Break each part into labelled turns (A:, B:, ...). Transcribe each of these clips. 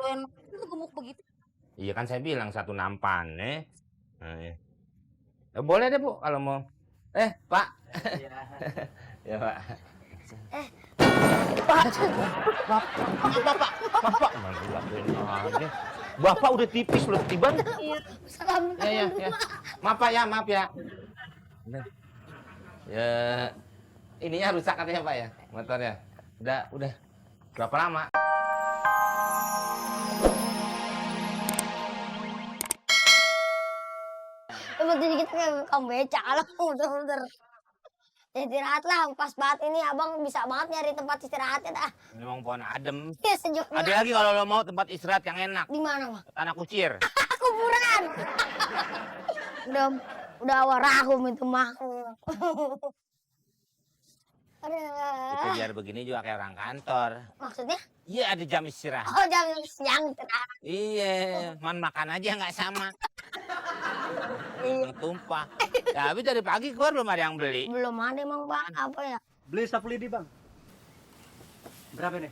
A: lo enak. Lu gemuk begitu.
B: Iya kan saya bilang 1 nampan, Nah, boleh deh Bu kalau mau. Pak.
C: Iya.
B: Ya Pak. Bapak udah tipis loh tiban. Ya. Maaf ya. Ya, ininya rusak katanya Pak ya, motornya. Udah. Berapa lama?
A: Jadi kita kayak kamu becak lah, bener-bener. Ya istirahat lah, pas banget ini abang bisa banget nyari tempat istirahatnya dah.
B: Memang pohon adem.
A: Ya sejuk.
B: Ada lagi kalau lo mau tempat istirahat yang enak.
A: Di mana, Bang?
B: Tanah Kucir.
A: Kuburan. Udah warahum itu mah.
B: Itu biar begini juga kayak orang kantor.
A: Maksudnya?
B: Iya ada jam istirahat.
A: Oh jam siang istirahat.
B: Iya, makan aja nggak sama. Tumpah. Ya, tapi dari pagi keluar belum ada yang beli.
A: Belum ada emang Bang, apa ya?
C: Beli 10 ini Bang. Berapa nih?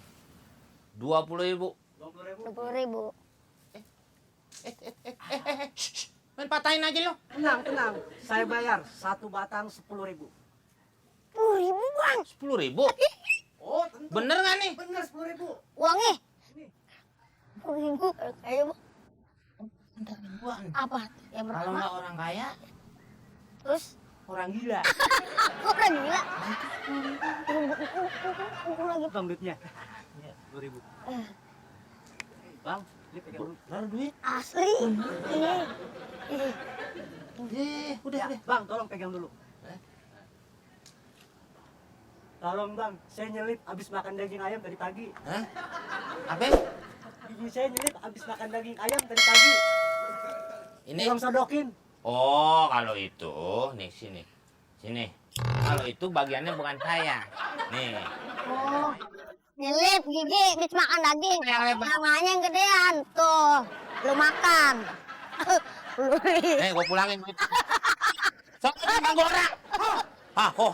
B: 20.000.
A: 20.000.
B: Main patahin aja lo.
C: Tenang. Saya bayar 1 batang 10.000.
A: 10.000 Bang.
B: 10.000.
C: Oh, tentu.
B: Bener nggak nih?
C: Bener 10.000.
A: Uangnya?
C: Ini.
A: 10.000. Ayo Bang. Apa? Ya
B: Kalau
A: berapa?
B: nggak orang kaya,
A: Terus?
B: orang gila.
A: Orang gila. Lagi.
C: Bang duitnya. 10.000. Bang, ini pegang dulu.
B: Taruh duit.
A: Asli.
B: Udah.
C: Bang, tolong pegang dulu. Tolong Bang, saya nyelip abis makan daging ayam tadi pagi.
B: Hah? Apa?
C: Gigi saya nyelip abis makan daging ayam tadi pagi.
B: Ini.
C: Tolong sodokin.
B: Oh, kalau itu, nih sini. Kalau itu bagiannya bukan saya. Nih.
A: Oh. Nyelip gigi habis makan daging.
B: Yang lebar.
A: Namanya yang gedean tuh. Lu makan.
B: Gua pulangin duit. Soalnya Bang Gorang. Ho.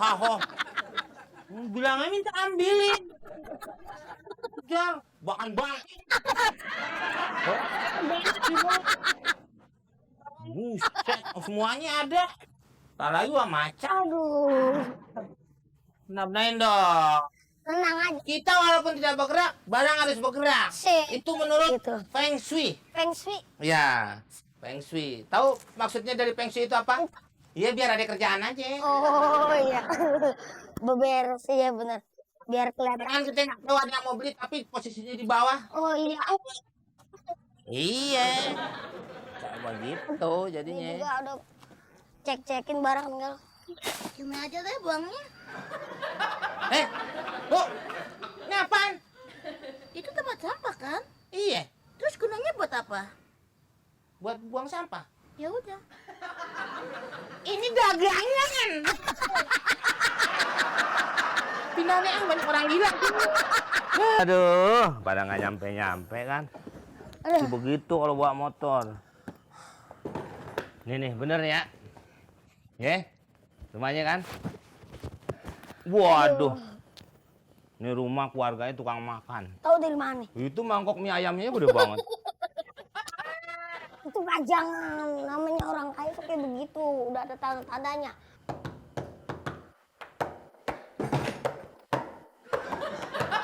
B: Bilangnya minta ambilin. Jangan, bang. Buset, semuanya ada. Tak lagi gua macan.
A: Aduh.
B: Benain dong.
A: Tenang aja.
B: Kita walaupun tidak bergerak, barang harus bergerak. Itu menurut
A: Gitu.
B: Feng Shui.
A: Feng Shui.
B: Ya, Feng Shui. Tahu maksudnya dari Feng Shui itu apa? Iya, biar ada kerjaan aja.
A: Oh iya. Beberes ya benar. Biar kelihatan.
B: Kan kita nggak tahu ada yang mau beli, tapi posisinya di bawah.
A: Oh iya.
B: Iya. Coba gitu
A: Ini
B: jadinya.
A: juga udah cek-cekin barang tinggal. Cuma aja deh buangnya.
B: Bu, ini apaan?
A: Itu tempat sampah kan?
B: Iya,
A: Terus gunanya buat apa?
B: buat buang sampah.
A: Ya udah.
B: Ini dagangan. Pindahnya banyak orang gila. Aduh, pada nggak nyampe kan. Begitu kalau bawa motor. Nih, bener ya. Rumahnya kan. Waduh. Ini rumah keluarganya tukang makan.
A: Tahu dari mana?
B: Itu mangkok mie ayamnya gede banget.
A: Itu pajangan. Namanya orang kaya tuh kayak begitu. Udah ada tanda-tandanya.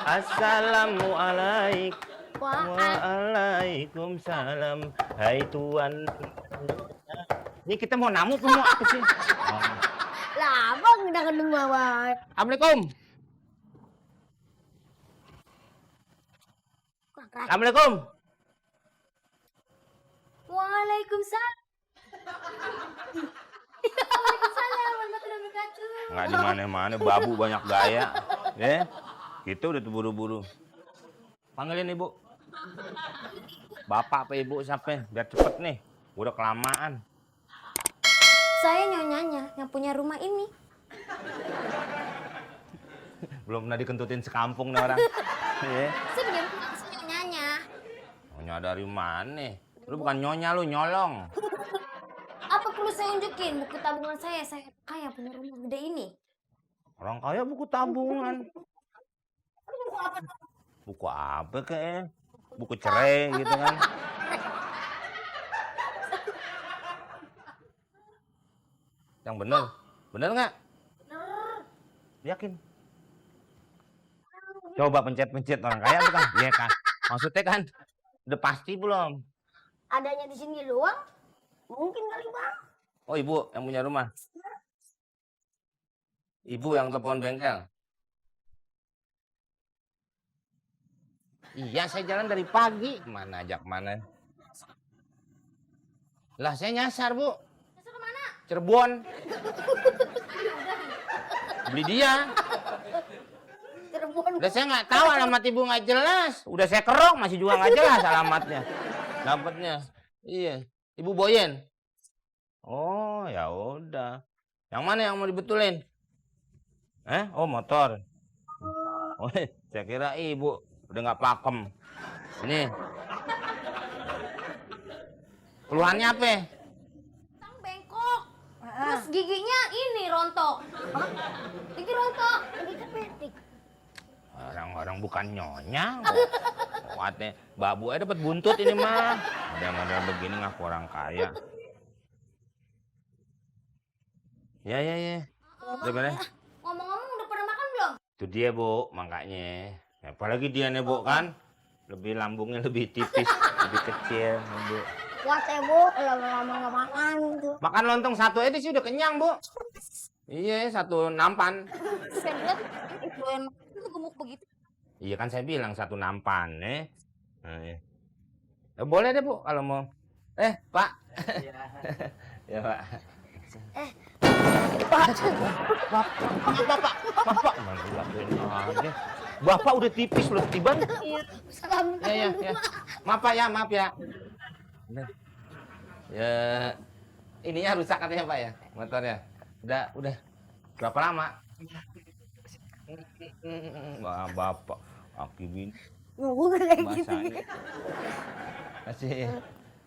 B: Assalamualaikum. Waalaikumsalam. Hai Tuan. Ini kita mau namu tuh mau apa sih?
A: Lah, abang udah kendung bawah.
B: Assalamualaikum. Assalamualaikum.
A: Waalaikumsalam. Waalaikumsalam warahmatullahi wabarakatuh.
B: Nggak di mana-mana, babu banyak gaya. Kita udah buru-buru. Panggilin ibu. Bapak apa ibu siapa? Biar cepet nih. Udah kelamaan.
A: Saya nyonyanya yang punya rumah ini.
B: Belum pernah dikentutin sekampung nih orang.
A: Saya punya rumah, saya nyonyanya.
B: Nyonya dari mana? Lu bukan nyonya, lu nyolong.
A: Apa perlu saya unjukin buku tabungan saya kaya punya rumah gede ini?
B: Orang kaya buku tabungan. Buku apa kek? buku cerai gitu kan. Yang bener. Bener nggak?
A: Bener.
B: Yakin? Coba pencet-pencet orang kaya bukan? Iya kan? Maksudnya kan udah pasti belum?
A: Adanya di sini doang? Mungkin kali bang.
B: Oh ibu yang punya rumah? Ibu yang telepon bengkel? Iya saya jalan dari pagi. Mana ajak mana? Lah saya nyasar bu.
A: Nyasar kemana?
B: Cirebon. Beli dia.
A: Cirebon.
B: Udah saya nggak tahu alamat ibu nggak jelas. Udah saya kerok masih juga nggak jelas alamatnya. Dapatnya. Iya. Ibu Boyen. Oh ya udah. Yang mana yang mau dibetulin? Oh motor. Oh saya kira ibu udah nggak pakem. Ini. Keluhannya apa?
D: Tang bengkok. Terus giginya ini rontok. Gigi rontok.
A: Gigi kepetik.
B: Orang-orang bukan nyonya. Kuatnya babu aja dapat buntut ini mah. Model-model begini ngaku orang kaya. Ya. Udah beres?
D: Ngomong-ngomong udah pada makan belum?
B: Itu dia bu, makanya. Apalagi dia nih bu kan, lebih lambungnya lebih tipis, lebih kecil bu.
A: Kuat ya bu, lama-lama nggak makan gitu.
B: Makan lontong satu aja sih udah kenyang bu. Iya, satu nampan.
D: Saya lihat itu yang itu gemuk begitu.
B: Iya kan saya bilang satu nampan nih. Boleh deh bu kalau mau. Pak. Ya pak. Bapak. Bapak udah tipis loh tiban.
A: Salam.
B: Ya. Maaf ya. Bener. Ya, ininya rusak katanya Pak ya, motornya. Udah. Berapa lama? Wah, Bapak, aki bini.
A: Nunggu kayak gitu.
B: Bahasanya. Masih.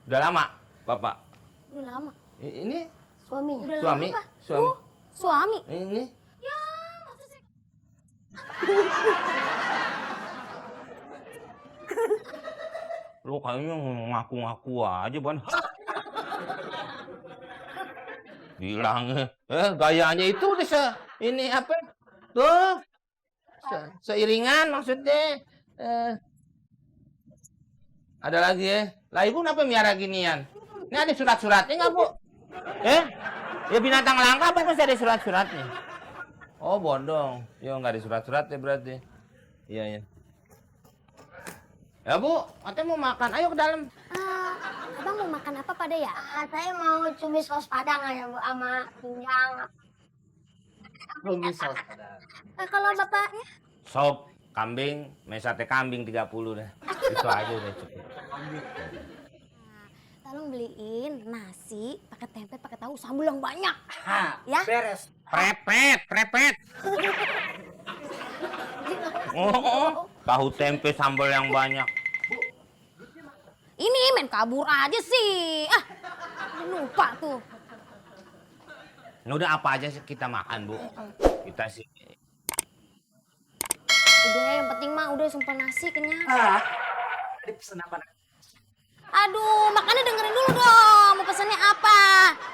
B: Udah lama, Bapak?
A: Udah lama.
B: Ini
A: Suaminya.
D: Udah
B: suami?
D: lama, Pak.
B: Suami.
D: Suami.
B: Ini
D: Ya, maksud saya.
B: lu kayaknya ngaku-ngaku aja, Ban. Bilangnya, gayanya itu udah ini apa? Tuh. Seiringan maksudnya. Ada lagi ya? Lah ibu kenapa miara ginian? Ini ada surat-suratnya nggak bu? Ya binatang langka apa pasti ada surat-suratnya? Oh bodong, ya nggak ada surat-suratnya berarti. Iya. Ya bu, katanya mau makan, ayo ke dalam.
D: Abang mau makan apa pada ya?
A: Saya mau cumi saus padang aja bu, sama pinggang.
D: Kalau bapaknya?
B: Sop kambing, sate kambing 30 dah. Itu aja udah cukup.
D: Tolong beliin nasi pakai tempe pakai tahu sambal yang banyak.
C: Ya? Beres.
B: Prepet. Oh, tahu tempe sambal yang banyak.
D: Ini main kabur aja sih. Lupa tuh.
B: Nah, udah apa aja sih kita makan, Bu? Kita sih.
D: Udah yang penting mah udah sumpah nasi kenyang.
C: Tadi pesen apa?
D: Aduh, makanya dengerin dulu dong. Mau pesannya apa?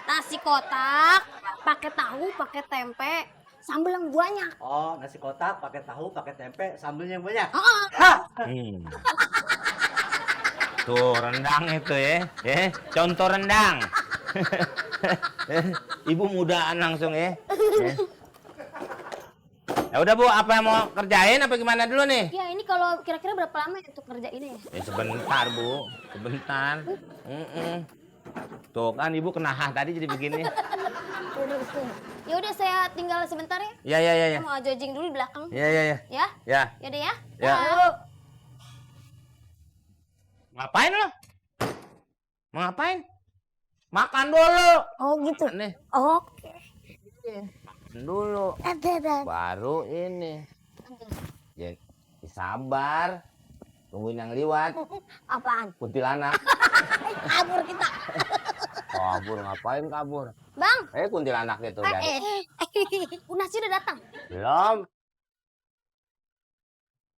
D: Nasi kotak, pakai tahu, pakai tempe, sambal yang banyak.
C: Oh, nasi kotak, pakai tahu, pakai tempe, sambelnya yang banyak.
B: Tuh rendang itu ya. Contoh rendang. Ibu mudaan langsung ya. Ya udah Bu, apa yang mau kerjain apa gimana dulu nih?
D: Ya ini kalau kira-kira berapa lama ya untuk kerja ini ya?
B: Ya sebentar Bu, sebentar. Tuh kan Ibu kenahah tadi jadi begini.
D: Ya udah saya tinggal sebentar ya.
B: Ya.
D: Saya mau jogging dulu di belakang.
B: Ya.
D: Ya?
B: Ya.
D: Yaudah ya.
B: Ya. Ngapain lo? Mau ngapain? Makan dulu.
A: Oh gitu.
B: Nih,
A: Oke.
B: makan dulu. Baru ini. Ya, sabar. Tungguin yang liwat.
A: Apaan?
B: Kuntilanak.
A: Kabur kita.
B: Kabur ngapain kabur?
D: Bang,
B: Kuntilanak itu jadi.
D: nasi udah datang.
B: Belum.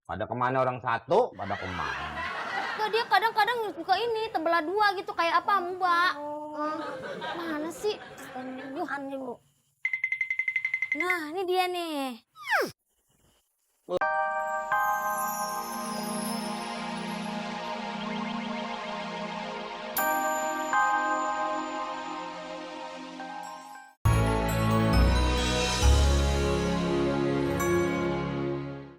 B: Pada kemana orang satu? Pada kemana?
D: Enggak, dia kadang-kadang suka ini tebelah dua gitu kayak apa Mbak. Mana sih?
A: Tuhan nih Bu.
D: Nah, ini dia nih.